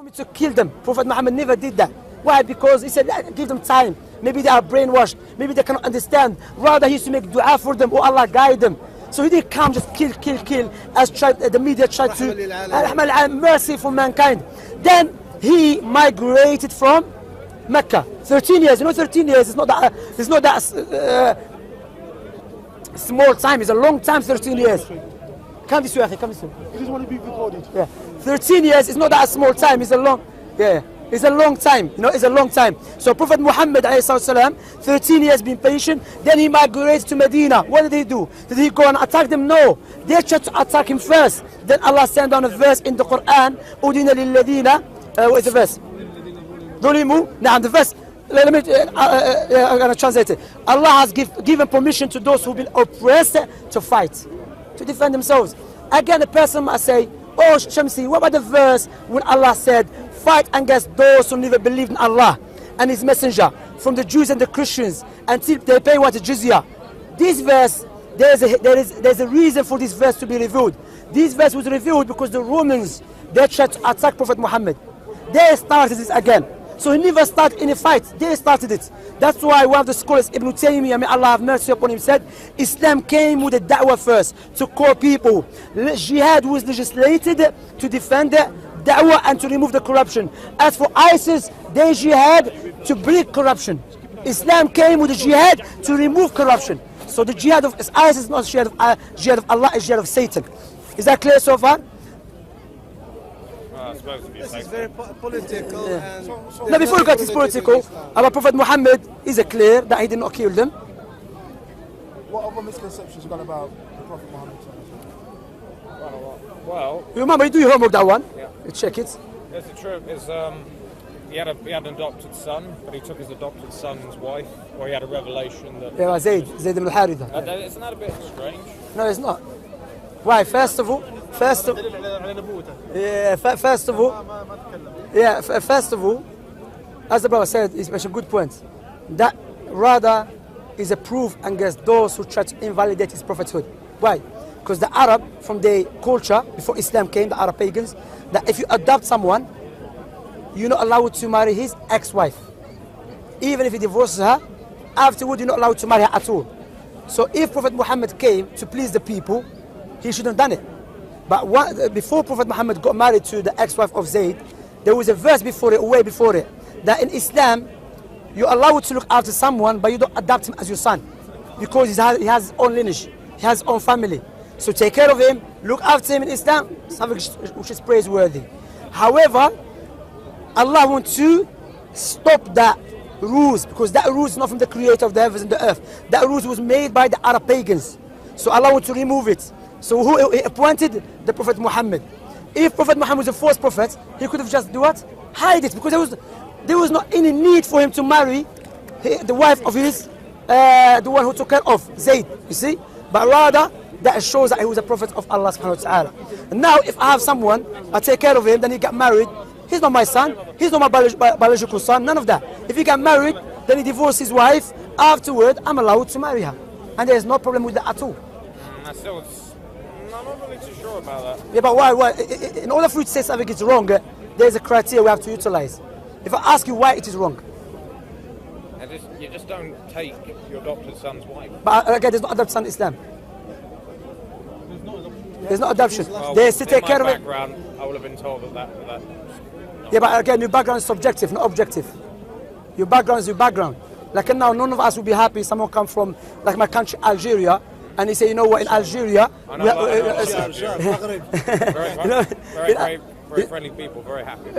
me to kill them. Prophet Muhammad never did that. Why? Because he said, give them time. Maybe they are brainwashed. Maybe they cannot understand. Rather, he used to make dua for them. Oh, Allah, guide them. So he didn't come just kill, as the media tried to. Mercy for mankind. Then he migrated from Mecca. 13 years. You know, 13 years is not that small time. It's a long time, 13 years. Come this way, come this way. You just want to be recorded. Yeah. 13 years is not that small time. It's a long, it's a long time. You know, it's a long time. So Prophet Muhammad, 13 years being patient. Then he migrated to Medina. What did he do? Did he go and attack them? No. They tried to attack him first. Then Allah sent down a verse in the Quran. Udina lilladina. What is the verse? Zulimu. Now the verse. Let me. I'm gonna translate it. Allah has given permission to those who've been oppressed to fight, to defend themselves. Again, a person might say, "Oh, Shamsi, what about the verse when Allah said, fight against those who never believed in Allah and His Messenger, from the Jews and the Christians, until they pay what jizya?" This verse, there's a reason for this verse to be revealed. This verse was revealed because the Romans, they tried to attack Prophet Muhammad. They started this again. So he never started any fight. They started it. That's why one of the scholars, Ibn Taymiyyah, may Allah have mercy upon him, said, Islam came with the da'wah first, to call people. Jihad was legislated to defend the da'wah and to remove the corruption. As for ISIS, they jihad to break corruption. Islam came with the jihad to remove corruption. So the jihad of ISIS is not jihad of Allah, it's jihad of Satan. Is that clear so far? This is very political. Yeah. And now before we get to political, our Prophet Muhammad is clear that he did not kill them. What other misconceptions you got about the Prophet Muhammad? Well, You remember, you do your homework, that one. Yeah. You check it. there's the truth is he had an adopted son, but he took his adopted son's wife, or he had a revelation that. Yeah, Zayd ibn al-Haritha. Isn't that a bit strange? No, it's not. Why? First of all, first of all, as the brother said, it's a good point. That rather is a proof against those who try to invalidate his prophethood. Why? Because the Arab, from their culture, before Islam came, the Arab pagans, that if you adopt someone, you're not allowed to marry his ex-wife. Even if he divorces her, afterward you're not allowed to marry her at all. So if Prophet Muhammad came to please the people, he shouldn't have done it. But before Prophet Muhammad got married to the ex-wife of Zayd, there was a verse before it, way before it, that in Islam, you're allowed to look after someone, but you don't adopt him as your son. Because he has his own lineage, he has his own family. So take care of him, look after him in Islam, something which is praiseworthy. However, Allah wants to stop that rules, because that rules is not from the creator of the heavens and the earth. That rules was made by the Arab pagans. So Allah wants to remove it. So who he appointed? The Prophet Muhammad. If Prophet Muhammad was the first prophet, he could have just do what? Hide it, because there was not any need for him to marry the wife of his, the one who took care of Zayd, you see? But rather, that shows that he was a prophet of Allah subhanahu wa ta'ala. And now, if I have someone, I take care of him, then he got married, he's not my son, he's not my biological son, none of that. If he got married, then he divorced his wife, afterward, I'm allowed to marry her. And there's no problem with that at all. I'm not really too sure about that. Yeah, but why? In order for you to say something is wrong, there's a criteria we have to utilize. If I ask you why it is wrong. You just don't take your adopted son's wife. But again, there's no adopted son in Islam. There's no adoption. Well, There's to take care of it. I would have been told that. Yeah, but again, your background is subjective, not objective. Your background is your background. Like now, none of us will be happy someone come from, like my country, Algeria, and he say, you know what, in Algeria, very friendly people, very happy.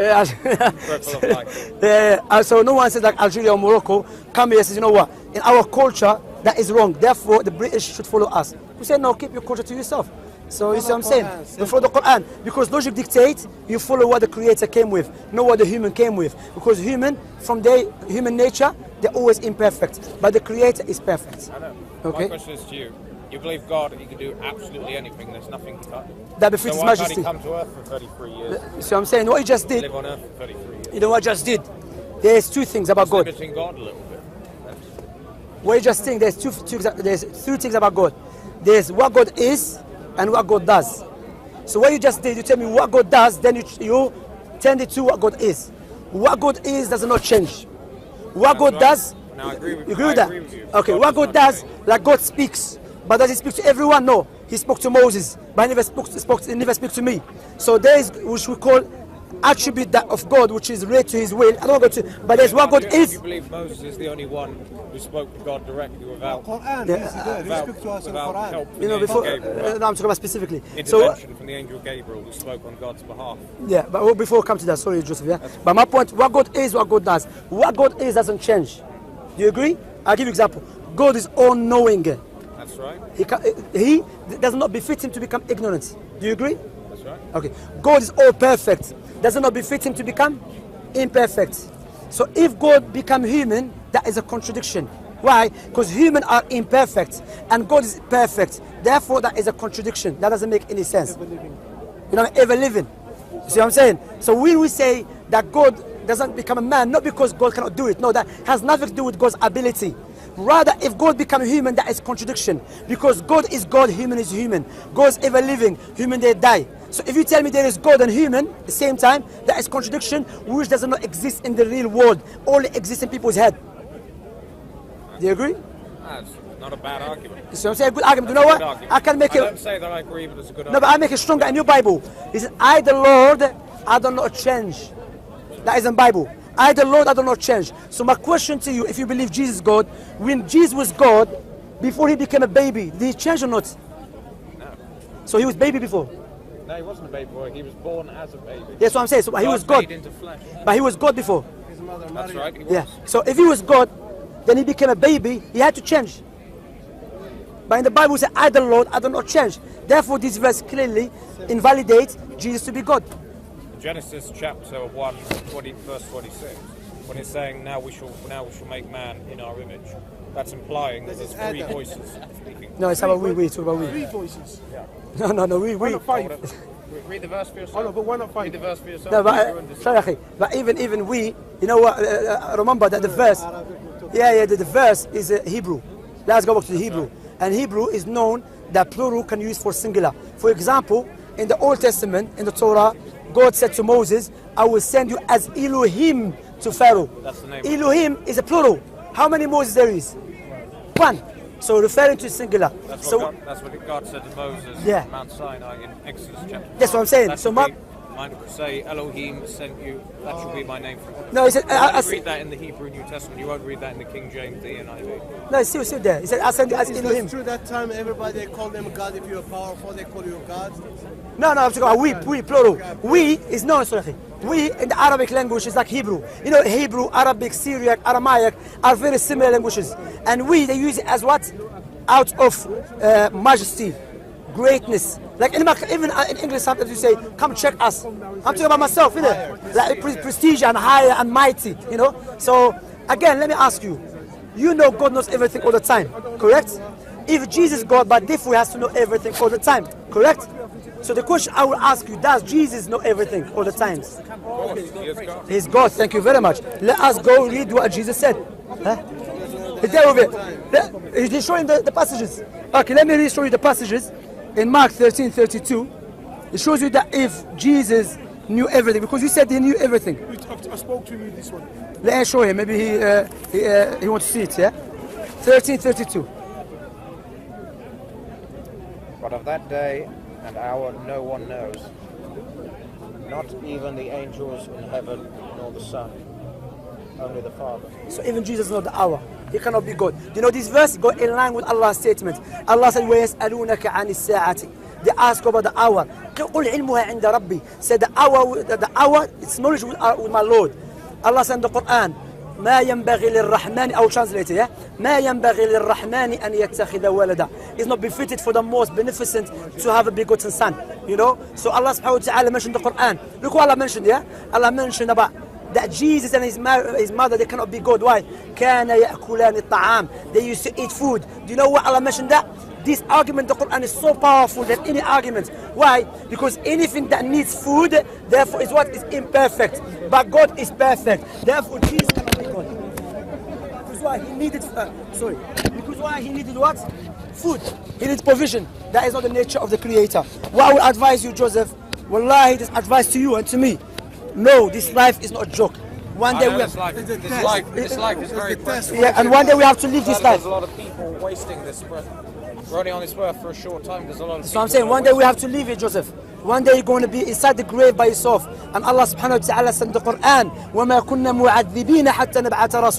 So no one says like Algeria or Morocco come here and says, you know what, in our culture that is wrong, therefore the British should follow us. We say no, keep your culture to yourself. So you see what I'm saying? You follow the Quran, because logic dictates you follow what the creator came with, not what the human came with. Because human, from their human nature, they're always imperfect, but the creator is perfect. I know. Okay. My question is to you. You believe God, He can do absolutely anything, there's nothing to cut. That befits His Majesty. So why can't He come to Earth for 33 years? So I'm saying, what He just did, live on Earth for 33 years. You know what I just did? There's two things about God. Limiting God a little bit. What you just think, there's three things about God. There's what God is and what God does. So what you just did, you tell me what God does, then you pretending to what God is. What God is does not change. What God does, No, I agree with you agree with that? with you. Okay, God what does God not does, change. like God speaks, but does he speak to everyone? No, he spoke to Moses, but he never spoke to me. So there is, which we call attribute that of God, which is related to his will. I don't go to, but there's what God is. You believe Moses is the only one who spoke to God directly without Quran, Yeah. yes, he did. He without, spoke to us in the without Quran. help from You know, the before, angel Gabriel. no, I'm talking about specifically. So, Intervention from the angel Gabriel who spoke on God's behalf. yeah, but before we come to that, sorry, Joseph, yeah? But my point, what God is, what God does. What God is doesn't change. Do you agree? I'll give you an example. God is all-knowing. That's right. He does not befit him to become ignorant. Do you agree? That's right. Okay. God is all perfect. Does not befit him to become imperfect. So if God become human, that is a contradiction. Why? Because humans are imperfect and God is perfect. Therefore, that is a contradiction. That doesn't make any sense. You know, ever living. You see what I'm saying? So when we say that God doesn't become a man, not because God cannot do it. No, that has nothing to do with God's ability. Rather, if God becomes human, that is contradiction. Because God is God, human is human. God is ever living, human they die. So if you tell me there is God and human at the same time, that is contradiction, which does not exist in the real world. Only exists in people's head. Do you agree? That's not a bad argument. You see what I'm saying? Good argument. You know what? Good argument. I can make I it. don't say that I agree, but it's a good No, argument. but I make it stronger in your Bible. He said, I the Lord, I do not change. That is in Bible. I the Lord, I do not change. So my question to you, if you believe Jesus is God, when Jesus was God, before he became a baby, did he change or not? No. So he was baby before. No, he wasn't a baby boy. He was born as a baby. That's what I'm saying. So he was God. Made into flesh. But he was God before. His mother, That's Maria. right. He was. Yeah. So if he was God, then he became a baby, he had to change. But in the Bible it says, I the Lord, I do not change. Therefore this verse clearly invalidates Jesus to be God. Genesis chapter 1, verse 26, when it's saying, now we shall make man in our image. That's implying that there's three voices speaking. No, it's about we, it's about we. Three voices. No, we. Why not five? Read the verse for yourself. Oh no, but why not Read the five? verse for yourself. No, You but, understand. sorry, akhi, but even we, you know what, remember that the verse, the verse is Hebrew. Let's go back to the Hebrew. And Hebrew is known that plural can use for singular. For example, in the Old Testament, in the Torah, God said to Moses, I will send you as Elohim to Pharaoh. That's the name. Elohim is a plural. How many Moses there is? One. So referring to singular. That's So what God said to Moses Yeah. at Mount Sinai in Exodus chapter. That's what I'm saying. That So should my- be- mine could say Elohim sent you. That should be my name for it. no, he said, You I only read that in the Hebrew New Testament. You won't read that in the King James ENIV. no, it's still there. He said, I send you as Is Elohim. that true that time everybody they call them God? If you're powerful, they call you God? No, I'm talking about we, plural. We is known, sorry. We in the Arabic language is like Hebrew. You know, Hebrew, Arabic, Syriac, Aramaic are very similar languages. And we, they use it as what? Out of majesty, greatness. Like even in English, sometimes you say, come check us. I'm talking about myself, you know? Like prestige and higher and mighty, you know? So, again, let me ask you. You know God knows everything all the time, correct? If Jesus is God, but therefore he has to know everything all the time, correct? So the question I will ask you, does Jesus know everything all the time? He is God. He's God, thank you very much. Let us go read what Jesus said. Huh? Is there over there? He's showing the passages. Okay, let me show you the passages. In Mark 13:32, it shows you that if Jesus knew everything, because you said he knew everything. I spoke to you this one. Let me show him, maybe he wants to see it, yeah? 13:32. But of that day and hour no one knows, not even the angels in heaven nor the Son, only the Father. So even Jesus knows the hour. He cannot be God. You know this verse go in line with Allah's statement. Allah said, وَيَسْأَلُونَكَ عَنِ السَّاعَةِ. They ask about the hour. قُلْ عِلْمُهَا عِنْدَ رَبِّي. Said the hour, it's knowledge with my Lord. Allah said in the Quran, ما ينبغي للرحمن, I will translate it, yeah? ما ينبغي للرحمن أن يتخذ ولدا. It's not befitted for the most beneficent to have a begotten son. You know? So Allah subhanahu wa ta'ala mentioned the Quran. Look what Allah mentioned, yeah? Allah mentioned about that Jesus and his mother, they cannot be God. Why? كان يأكلان الطعام. They used to eat food. Do you know what Allah mentioned that? This argument, the Quran is so powerful than any argument. Why? Because anything that needs food, therefore is what? Is imperfect. But God is perfect. Therefore Jesus cannot be God. Because why? He needed, because why? He needed what? Food. He needs provision. That is not the nature of the Creator. What I would advise you, Joseph, wallahi, this advice to you and to me. No, this life is not a joke. One day we have. This life is very precious. Yeah, and one day we have to live this life. There's a lot of people wasting this breath. We're only on this earth for a short time. There's a lot of. So I'm saying one day we have to leave it, Joseph. One day you're going to be inside the grave by yourself. And Allah subhanahu wa ta'ala said in the Quran, وَمَا كُنَّا مُعَذِّبِينَ حَتَّى نَبْعَثَ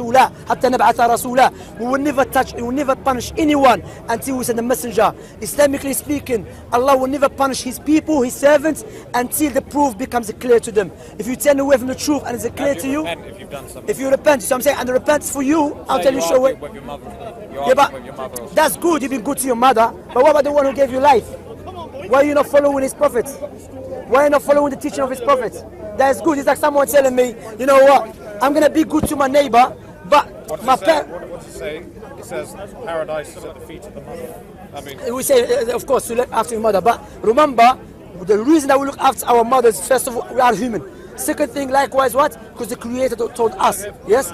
رَسُولًا. We will never touch, we will never punish anyone until we send a messenger. Islamically speaking, Allah will never punish His people, His servants, until the proof becomes clear to them. If you turn away from the truth and it's clear to you, if you repent, so I'm saying, and the repentance for you, I'll tell you straight away. Yeah, but that's good, you've been good to your mother, but what about the one who gave you life? Why are you not following his prophets? Why are you not following the teaching of his prophets? That is good. It's like someone telling me, you know what, I'm going to be good to my neighbor, but my parents... What's it saying? It says paradise is at the feet of the mother. I mean... We say, of course, to look after your mother, but remember, the reason that we look after our mothers, first of all, we are human. Second thing, likewise, what? Because the Creator told us, yes?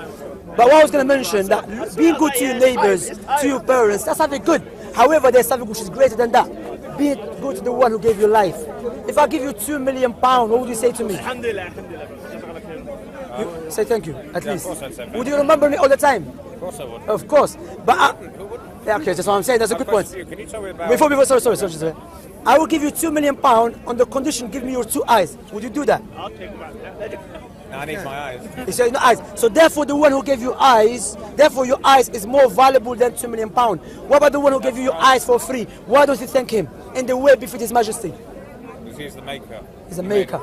But what I was going to mention, that being good to your neighbors, to your parents, that's something good. However, there's something which is greater than that. Be good to the one who gave you life. If I give you £2 million, what would you say to me? You say thank you, at least. Of course I'd say thank Would you remember me all the time? Of course I would. Of course. But yeah, okay, that's what I'm saying. That's a good point. Can you tell me about... Before, sorry. I will give you £2 million on the condition, give me your 2 eyes. Would you do that? I'll take that. No, I need my eyes. He said, no eyes. So therefore, the one who gave you eyes, therefore your eyes is more valuable than £2 million. What about the one who gave you your eyes for free? Why don't you thank him in the way befit His Majesty? Because he's the maker. He's a maker.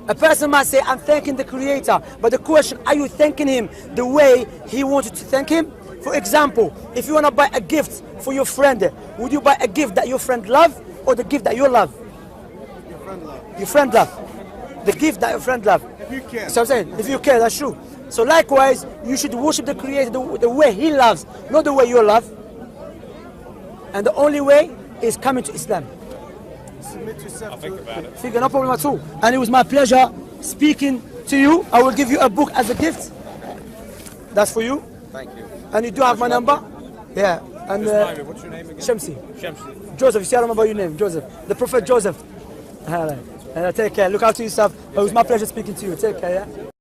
A person might say, I'm thanking the Creator, but the question, are you thanking him the way he wanted to thank him? For example, if you want to buy a gift for your friend, would you buy a gift that your friend loves or the gift that you love? Your friend love. Your friend love. The gift that your friend loves. If you care. So I'm saying, if you care, that's true. So likewise, you should worship the Creator the way He loves, not the way you love. And the only way is coming to Islam. Submit yourself. I'll think about it. Figure, no problem at all. And it was my pleasure speaking to you. I will give you a book as a gift. That's for you. Thank you. And you do have my number? Yeah. And What's your name again? Shamsi. Shamsi. Joseph, you see, I remember your name, Joseph. The Prophet Joseph. Take care. Look after yourself. It was my pleasure speaking to you. Take care, yeah?